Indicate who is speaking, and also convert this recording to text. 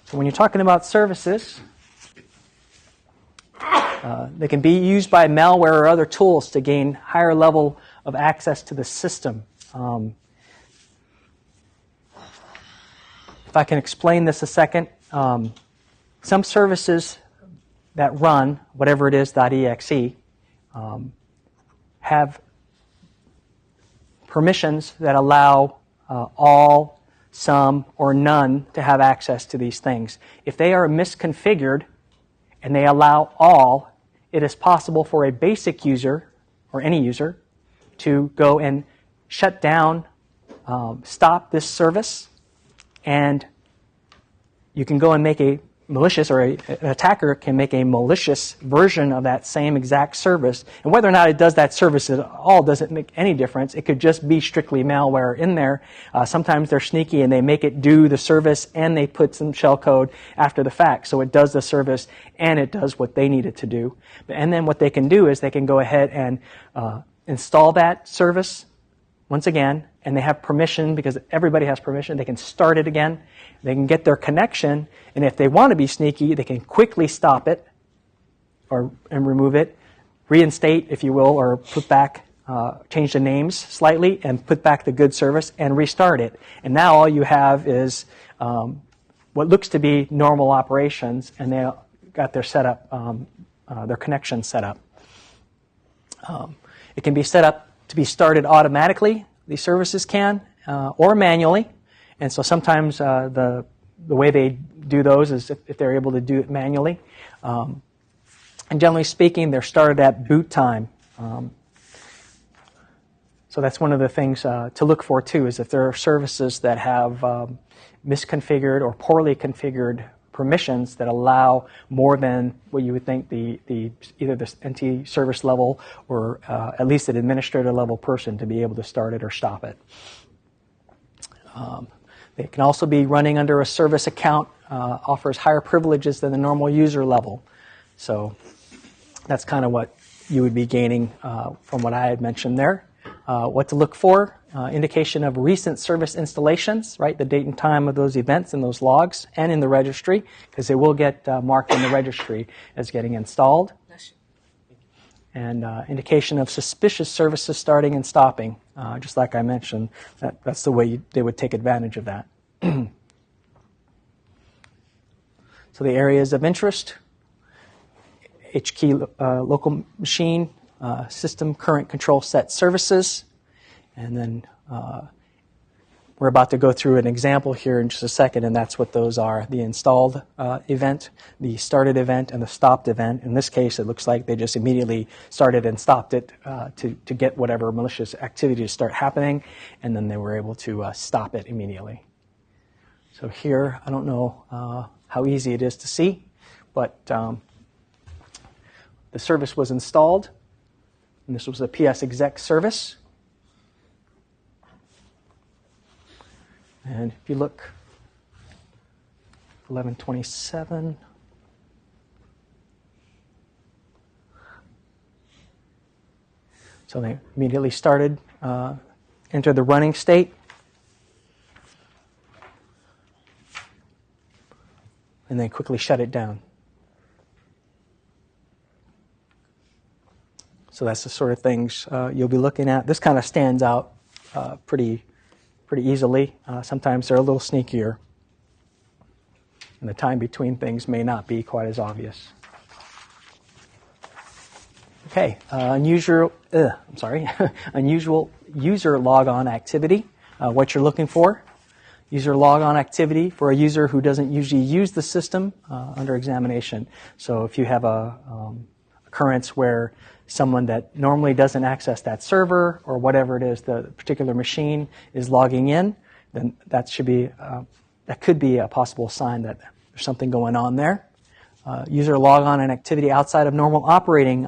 Speaker 1: So when you're talking about services, they can be used by malware or other tools to gain higher level of access to the system. If I can explain this a second, some services that run, whatever it is, .exe, have permissions that allow all, some, or none to have access to these things. If they are misconfigured and they allow all, it is possible for a basic user, or any user, to go and shut down, stop this service, and you can go and make a malicious, or an attacker can make a malicious version of that same exact service. And whether or not it does that service at all doesn't make any difference. It could just be strictly malware in there. Sometimes they're sneaky and they make it do the service and they put some shell code after the fact. So it does the service and it does what they need it to do. And then what they can do is they can go ahead and install that service once again, and they have permission because everybody has permission. They can start it again. They can get their connection, and if they want to be sneaky, they can quickly stop it and remove it, reinstate, if you will, or put back, change the names slightly, and put back the good service and restart it. And now all you have is what looks to be normal operations, and they got their setup, their connection set up. It can be set up to be started automatically, these services can, or manually. And so sometimes the way they do those is if they're able to do it manually. And generally speaking, they're started at boot time. So that's one of the things to look for too, is if there are services that have misconfigured or poorly configured permissions that allow more than what you would think either the NT service level or at least an administrator level person to be able to start it or stop it. They can also be running under a service account, offers higher privileges than the normal user level. So that's kind of what you would be gaining from what I had mentioned there. What to look for, indication of recent service installations, right? The date and time of those events in those logs and in the registry, because they will get marked in the registry as getting installed. And indication of suspicious services starting and stopping, just like I mentioned. That's the way they would take advantage of that. So the areas of interest, HKey local machine, system current control set services, and then we're about to go through an example here in just a second, and that's what those are: the installed event, the started event, and the stopped event. In this case, it looks like they just immediately started and stopped it to get whatever malicious activity to start happening, and then they were able to stop it immediately. So here, I don't know how easy it is to see, but the service was installed, and this was a PS exec service. And if you look, 1127. So they immediately started, entered the running state. And then quickly shut it down. So that's the sort of things you'll be looking at. This kind of stands out pretty easily. Sometimes they're a little sneakier. And the time between things may not be quite as obvious. Okay, unusual user logon activity. What you're looking for. User logon activity for a user who doesn't usually use the system under examination. So if you have a occurrence where someone that normally doesn't access that server or whatever it is, the particular machine is logging in, then that could be a possible sign that there's something going on there. User logon and activity outside of normal operating